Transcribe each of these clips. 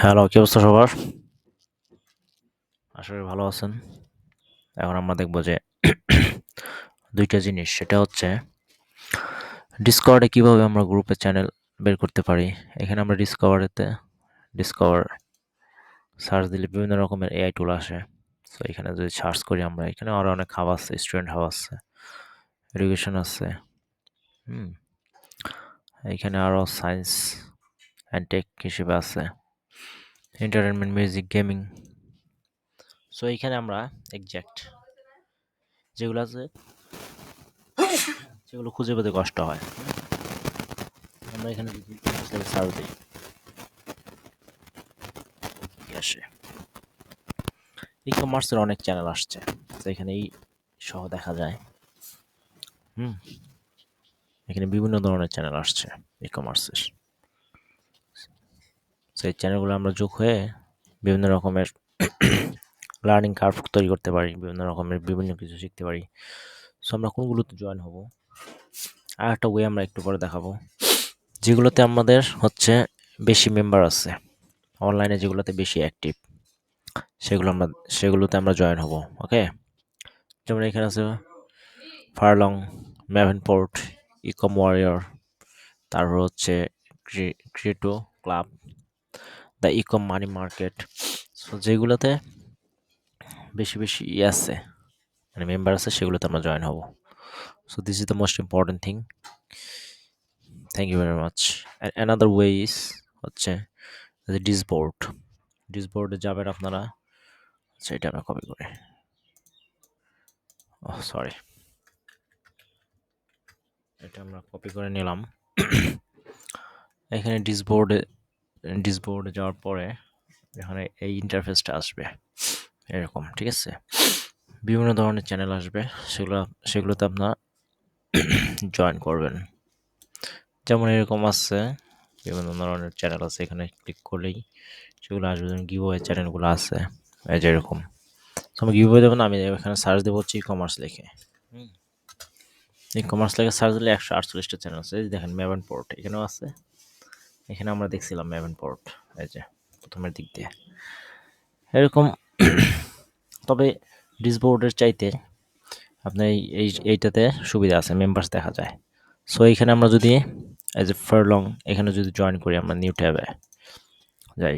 Hello, কি অবস্থা সবার? আশা করি ভালো আছেন। এখন আমরা দেখব যে ২ টা জিনিস। সেটা হচ্ছে Discord এ কিভাবে আমরা গ্রুপে চ্যানেল বের করতে পারি। এখানে আমরা ডিসকভার সার্চ দিলে বিভিন্ন রকমের এআই টুল আসে। সো এখানে যদি সার্চ করি আমরা, এখানে আরো অনেক হাব আছে, স্টুডেন্ট হাব আছে, এডুকেশন আছে। হুম? এখানে আরো সায়েন্স অ্যান্ড টেক হিসেবে আছে। Entertainment, music, gaming. সো এইখানে আমরা এক্সাক্ট যেগুলো আছে সেগুলো খুঁজে পেতে কষ্ট হয়। আমরা এখানে যদি সার্চ দিই কি আসে, ই কমার্সের অনেক চ্যানেল আসছে, তো এখানে এই সহ দেখা যায়। হুম, এখানে বিভিন্ন ধরনের চ্যানেল আসছে ই কমার্সের। সেই চ্যানেলগুলো আমরা যোগ হয়ে বিভিন্ন রকমের লার্নিং কার্ভ তৈরি করতে পারি, বিভিন্ন রকমের বিভিন্ন কিছু শিখতে পারি। সো আমরা কোনগুলোতে জয়েন হব, আর একটা ওয়ে আমরা একটু পরে দেখাবো, যেগুলোতে আমাদের হচ্ছে বেশি মেম্বার আছে, অনলাইনে যেগুলোতে বেশি অ্যাক্টিভ, সেগুলোতে আমরা জয়েন হব। ওকে, যেমন এখানে আছে ফারলং, ম্যাভেনপোর্ট, ইকম ওয়ারিয়র, তারপর হচ্ছে ক্রিয়েটো ক্লাব, দ্য ইকম মানি মার্কেট। সো যেগুলোতে বেশি বেশি আছে, মানে মেম্বার আছে, সেগুলোতে আমরা জয়েন হব। So this is the most important thing. Thank you very much. Another way is হচ্ছে ডিসবোর্ডে যাবেন আপনারা। সেটা আমরা কপি করে, সরি, এটা আমরা কপি করে নিলাম। এখানে ডিসবোর্ডে যাওয়ার পরে এখানে এই ইন্টারফেসটা আসবে এরকম, ঠিক আছে? বিভিন্ন ধরনের চ্যানেল আসবে, সেগুলোতে আপনারা জয়েন করবেন। যেমন এরকম আছে, বিভিন্ন ধরনের চ্যানেল আছে, এখানে ক্লিক করলেই সেগুলো আসবে। যেমন গিভওয়ে চ্যানেলগুলো আছে, এই যে এরকম। তো আমি গিভওয়ে দেবো না, আমি এখানে সার্চ দেবো হচ্ছে ই কমার্স লিখে। ই কমার্স লিখে সার্চ দিলে 148টা চ্যানেল আছে। এই যে দেখেন ম্যাভেনপোর্ট এখানেও আছে, এখানে আমরা দেখছিলাম ম্যাভেনপোর্ট, এই যে প্রথমের দিক দিয়ে এরকম। তবে ডিসবোর্ডের চাইতে আপনার এইটাতে সুবিধা আছে, মেম্বার্স দেখা যায়। সো এইখানে আমরা যদি এজ এ ফারলং এখানে যদি জয়েন করি, আমরা নিউ ট্যাবে যাই,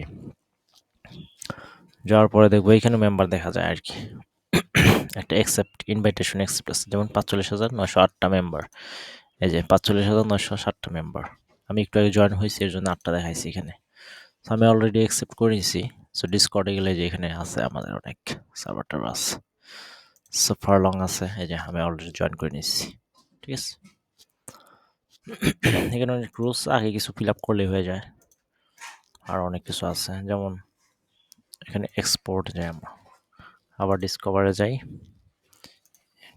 যাওয়ার পরে দেখবো এখানে মেম্বার দেখা যায় আর কি। একটা ইনভাইটেশন অ্যাকসেপ্ট আছে, যেমন 45,908টা মেম্বার। এই যে 45,907টা মেম্বার। আমি একটু আগে জয়েন হয়েছি, এর জন্য 8টা দেখাইছি এখানে। সো আমি অলরেডি অ্যাকসেপ্ট করে নিয়েছি। সো ডিসকর্ডে গেলে যে এখানে আছে আমাদের অনেক সার্ভারটার আছে। সো ফারলং আছে, এই যে আমি অলরেডি জয়েন করে নিয়েছি, ঠিক আছে? এখানে অনেক রুলস আগে কিছু ফিল আপ করলেই হয়ে যায়, আর অনেক কিছু আছে। যেমন এখানে এক্সপোর্ট যাই আমরা, আবার ডিসকভারে যাই,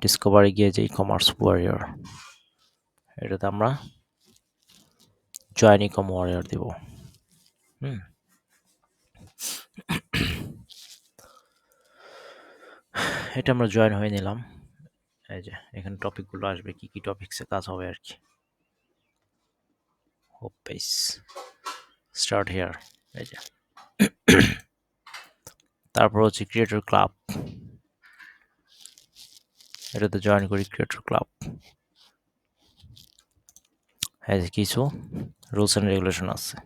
ডিসকভারে গিয়ে যে ই কমার্স ওয়ারিয়র, এটাতে আমরা জয়েন ইকম ওয়ারিয়র দিব। এটা আমরা জয়েন হয়ে নিলাম। এই যে এখানে টপিকগুলো আসবে, কি কি টপিকসে কাজ হবে আর কি। হোপ পেজ স্টার্ট হেয়ার, এই যে। তারপর হচ্ছে ক্রিয়েটর ক্লাব, এটাতে জয়েন করি ক্রিয়েটর ক্লাব। এই যে কিছু রুলস অ্যান্ড রেগুলেশন আছে,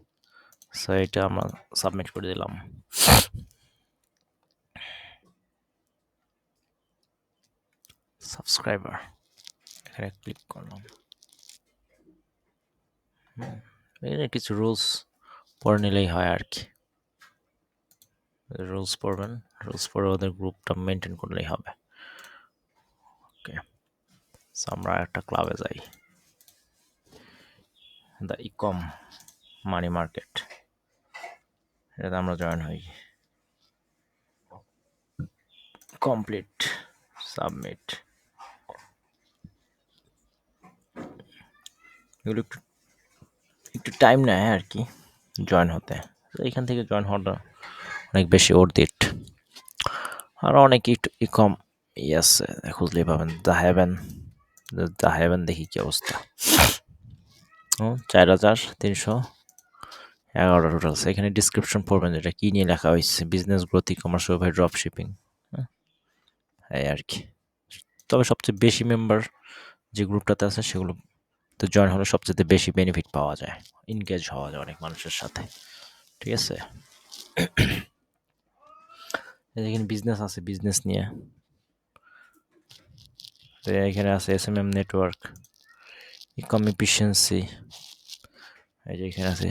সো এটা আমরা সাবমিট করে দিলাম। সাবস্ক্রাইবার এখানে ক্লিক করলাম। এখানে কিছু রুলস পড়ে নিলেই হয় আর কি। রুলস পড়বেন, রুলস পড়ে ওদের গ্রুপটা মেনটেন করলেই হবে। ওকে, সো আমরা একটা ক্লাবে যাই, দ্য ইকম মানি মার্কেট, এটাতে আমরা জয়েন হই। Complete, submit. এগুলো একটু একটু টাইম নেয় আর কি জয়েন হতে। এখান থেকে জয়েন হওয়াটা অনেক বেশি অর্থিট। আরও অনেক ইকম আছে, খুঁজলেই পাবেন। দ্য হ্যাভেন দেখি কি অবস্থা। 4,300 11টা টোটাল আছে। এখানে ডিসক্রিপশন পড়বেন যেটা কি নিয়ে লেখা হয়েছে, business growth, e commerce, web drop shipping. এই আর কি। তবে সবচেয়ে বেশি মেম্বার যে গ্রুপটাতে আছে সেগুলো তো জয়েন হলে সবচেয়ে বেশি বেনিফিট পাওয়া যায়, এনগেজ হওয়া যায় অনেক মানুষের সাথে। ঠিক আছে, এখানে বিজনেস আছে, বিজনেস নিয়ে তো এখানে আছে SMM নেটওয়ার্ক, ইকম এফিসিয়েন্সি, এই যে এখানে আছে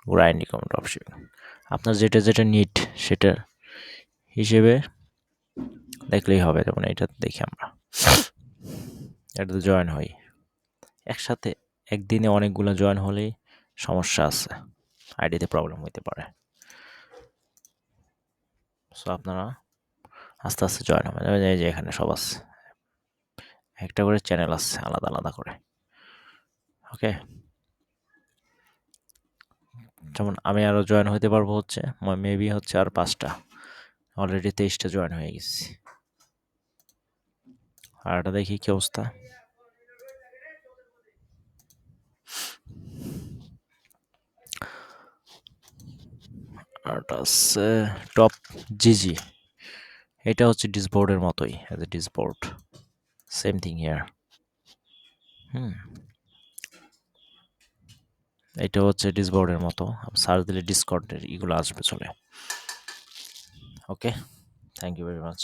গ্রাইন্ড ইকম ড্রপশিপিং। আপনার যেটা যেটা নিড সেটা হিসেবে দেখলেই হবে। যেমন এটা দেখি আমরা এটাতে জয়েন হই একসাথে, একদিনে অনেকগুলো জয়েন হলেই সমস্যা আছে, আইডিতে প্রবলেম হইতে পারে। সো আপনারা আস্তে আস্তে জয়েন হবেন। এই যে এখানে সব আছে, একটা করে চ্যানেল আছে আলাদা আলাদা করে। ওকে, যেমন আমি আরও জয়েন হইতে পারবো হচ্ছে মেবি হচ্ছে আর 5টা, অলরেডি 23টা জয়েন হয়ে গেছি। আর এটা দেখি কি অবস্থা। আর এটা হচ্ছে টপ জিজি, এটা হচ্ছে ডিসবোর্ডের মতোই, as a Disboard, same thing here. Hmm, এটা হচ্ছে ডিসবোর্ডের মতো, সার্চ দিলে ডিসকর্ডের এগুলো আসবে চলে। ওকে, থ্যাংক ইউ ভেরি মাচ।